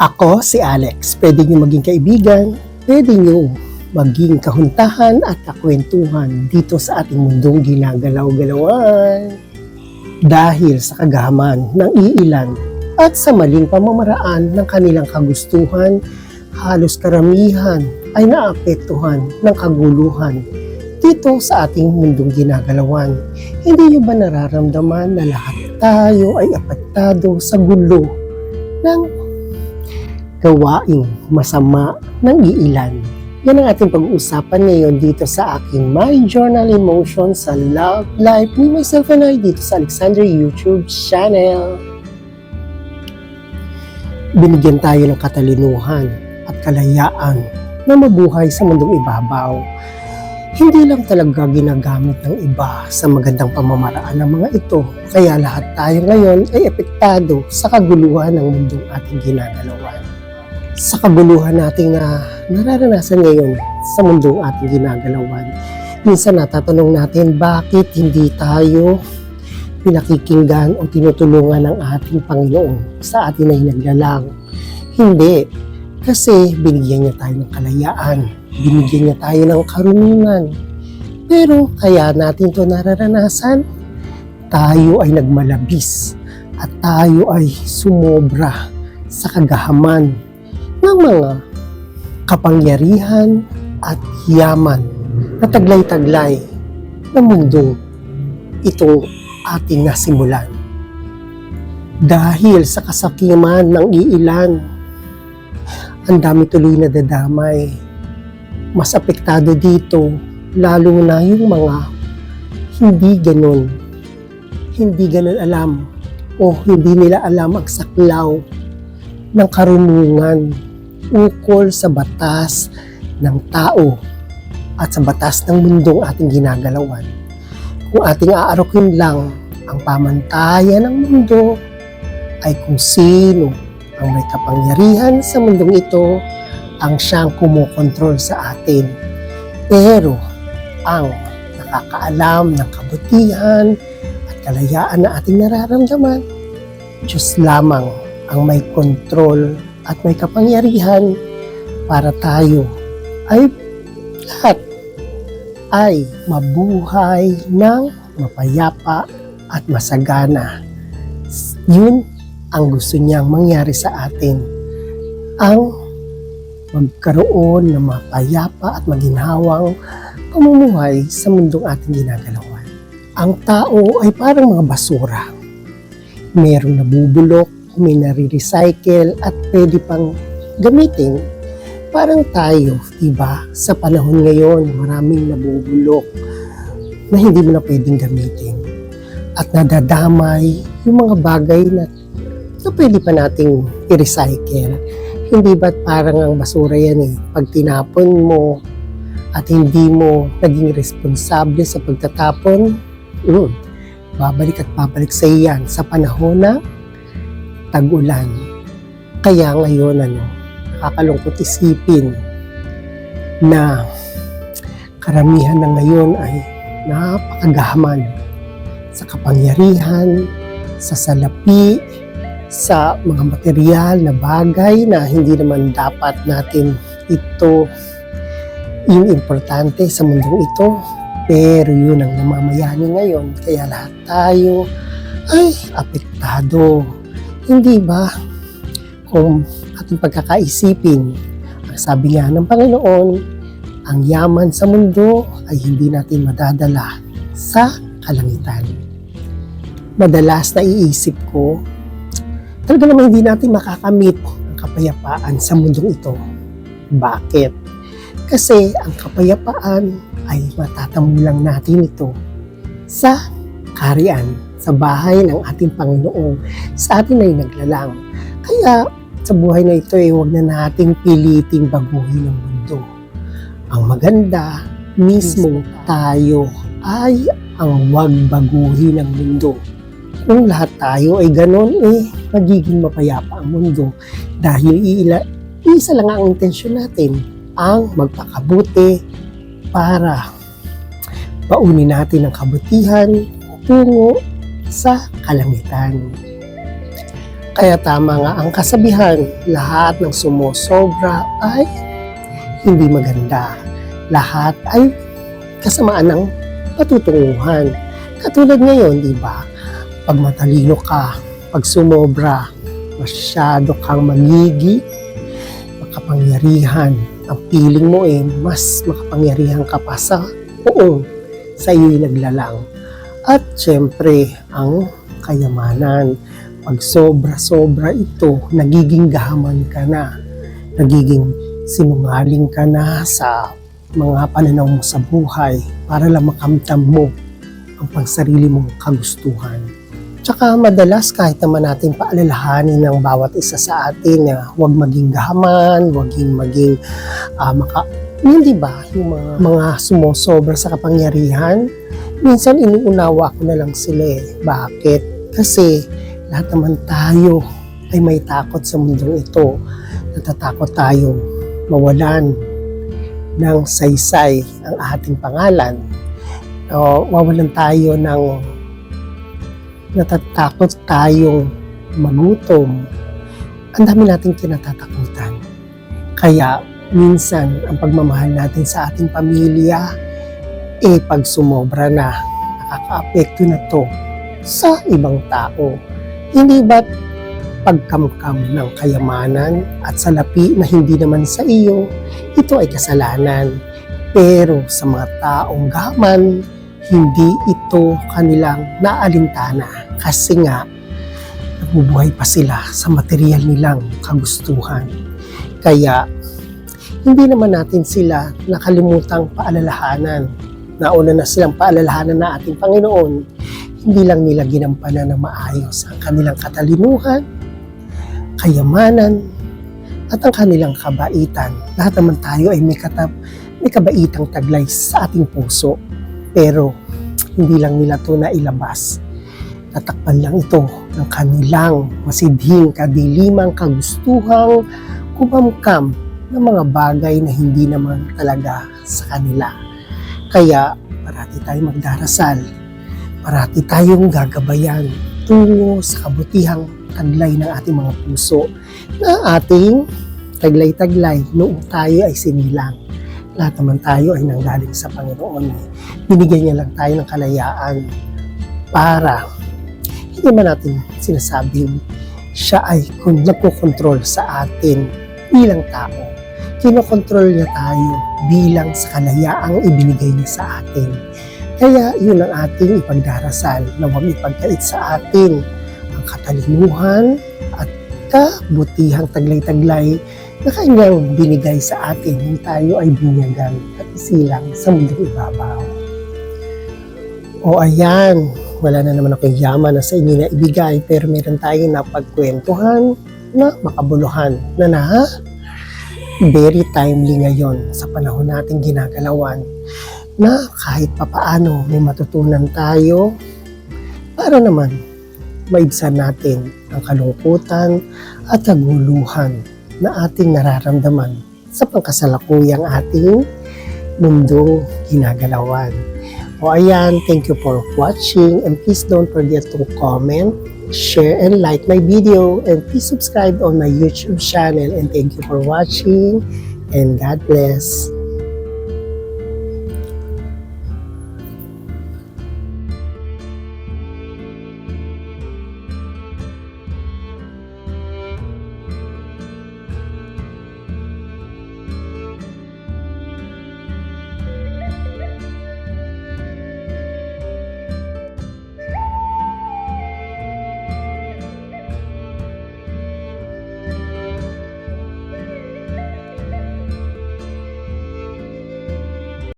Ako si Alex. Pwede niyo maging kaibigan, pwede niyo maging kahuntahan at kakwentuhan dito sa ating mundong ginagalaw-galawan. Dahil sa kagahaman ng iilan at sa maling pamamaraan ng kanilang kagustuhan, halos karamihan ay naapektuhan ng kaguluhan dito sa ating mundong ginagalawan. Hindi niyo ba nararamdaman na lahat tayo ay apektado sa gulo ng gawaing masama ng iilan? Yan ang ating pag-uusapan ngayon dito sa aking My Journal in Motion sa Love Life ni myself and I dito sa Alexander YouTube channel. Binigyan tayo ng katalinuhan at kalayaan na mabuhay sa mundong ibabaw. Hindi lang talaga ginagamit ng iba sa magandang pamamaraan ng mga ito, kaya lahat tayo ngayon ay epektado sa kaguluhan ng mundong ating ginagalawan. Sa kaguluhan nating nararanasan ngayon sa mundong ating ginagalawan, minsan natatanong natin bakit hindi tayo pinakikinggan o tinutulungan ng ating Panginoon sa atin ay naglalang. Hindi, kasi binigyan niya tayo ng kalayaan, binigyan niya tayo ng karunungan. Pero kaya natin ito nararanasan, tayo ay nagmalabis at tayo ay sumobra sa kagahaman ng mga kapangyarihan at yaman na taglay-taglay ng mundo itong ating nasimulan. Dahil sa kasakiman ng iilan, ang dami tuloy na dadamay. Mas apektado dito, lalo na yung mga hindi ganun alam o hindi nila alam ang saklaw ng karunungan ukol sa batas ng tao at sa batas ng mundong ating ginagalawan. Kung ating aarokin lang ang pamantayan ng mundo, ay kung sino ang may kapangyarihan sa mundong ito ang siyang kumokontrol sa atin. Pero ang nakakaalam ng kabutihan at kalayaan na ating nararamdaman, Diyos lamang ang may kontrol at may kapangyarihan para tayo ay lahat ay mabuhay ng mapayapa at masagana. Yun ang gusto niyang mangyari sa atin. Ang magkaroon ng mapayapa at maginhawang pamumuhay sa mundong ating ginagalawan. Ang tao ay parang mga basura. Merong nabubulok, may nare-recycle at pwede pang gamitin. Parang tayo, diba? Sa panahon ngayon, maraming nabubulok na hindi mo na pwedeng gamitin. At nadadamay yung mga bagay na pwede pa nating i-recycle. Hindi ba't parang ang basura yan eh? Pag tinapon mo at hindi mo naging responsable sa pagtatapon, babalik at babalik sa iyan sa panahon na tag-ulan. Kaya ngayon, nakakalungkot isipin na karamihan na ngayon ay napakagahaman sa kapangyarihan, sa salapi, sa mga material na bagay na hindi naman dapat natin ito importante sa mundong ito. Pero yun ang namamayani ngayon, kaya lahat tayo ay apektado. Hindi ba? Kung ating pagkakaisipin, ang sabi nga ng Panginoon, ang yaman sa mundo ay hindi natin madadala sa kalangitan. Madalas naiisip ko, talaga naman hindi natin makakamit ang kapayapaan sa mundong ito. Bakit? Kasi ang kapayapaan ay matatamo lang natin ito sa kaharian, sa bahay ng ating Panginoon, sa atin ay naglalang. Kaya sa buhay na ito ay huwag na nating piliting baguhin ang mundo. Ang maganda, mismo tayo ay ang huwag baguhin ang mundo. Kung lahat tayo ay ganon, magiging mapayapa ang mundo. Dahil isa lang ang intensyon natin, ang magpakabuti para paunin natin ang kabutihan tungo sa kalangitan. Kaya tama nga ang kasabihan, lahat ng sumosobra ay hindi maganda. Lahat ay kasamaan ng patutunguhan. Katulad ngayon, di ba? Pag matalino ka, pag sumobra, masyado kang magigi, makapangyarihan. Ang feeling mo mas makapangyarihan ka pa sa buong sa iyo'y naglalang. At syempre, ang kayamanan. Pag sobra-sobra ito, nagiging gahaman ka na. Nagiging sinungaling ka na sa mga pananaw mo sa buhay para lang makamtam mo ang pangsarili mong kagustuhan. Tsaka madalas kahit naman natin paalalahanin ng bawat isa sa atin na huwag maging gahaman, huwag maging hindi ba, yung mga sumosobra sa kapangyarihan, minsan inuunawa ko na lang sila Bakit? Kasi lahat naman tayo ay may takot sa mundong ito. Natatakot tayong mawalan ng saysay ang ating pangalan. Mawalan tayo ng natatakot tayong magutom. Ang dami nating kinatatakutan. Kaya minsan ang pagmamahal natin sa ating pamilya pag sumobra na, nakaka-apekto na to sa ibang tao. Hindi ba't pagkamkam ng kayamanan at salapi na hindi naman sa iyo, ito ay kasalanan. Pero sa mga taong gaman, hindi ito kanilang naalintana kasi nga nabubuhay pa sila sa material nilang kagustuhan. Kaya hindi naman natin sila nakalimutang paalalahanan. Nauna na silang paalalahanan na ating Panginoon. Hindi lang nila ginampanan na maayos ang kanilang katalinuhan, kayamanan, at ang kanilang kabaitan. Lahat naman tayo ay may kabaitang taglay sa ating puso. Pero hindi lang nila ito nailabas. Tatakpan lang ito ng kanilang masidhing kadilimang kagustuhang kumamkam ng mga bagay na hindi naman talaga sa kanila. Kaya parati tayong magdarasal, parati tayong gagabayan tungo sa kabutihang taglay ng ating mga puso na ating taglay-taglay noong tayo ay sinilang. Lahat naman tayo ay nanggaling sa Panginoon. Binigyan niya lang tayo ng kalayaan para hindi man natin sinasabing siya ay nagkokontrol sa atin bilang tao. Kinokontrol niya tayo bilang sa kalayaang ibinigay niya sa atin. Kaya yun ang ating ipagdarasal na huwag ipagkait sa atin ang katalinuhan at kabutihang taglay-taglay na kanyang binigay sa atin nang tayo ay binyagan at isilang sa mundong ibabaw. O ayan, wala na naman akong yaman na sa inyo na ibigay pero meron tayong napagkwentuhan na makabuluhan na very timely ngayon sa panahon nating ginagalawan na kahit papaano may matutunan tayo para naman maibsan natin ang kalungkutan at kaguluhan na ating nararamdaman sa pangkasalukuyang ating mundong ginagalawan. O ayan, thank you for watching and please don't forget to comment, share and like my video and please subscribe on my YouTube channel and thank you for watching and God bless.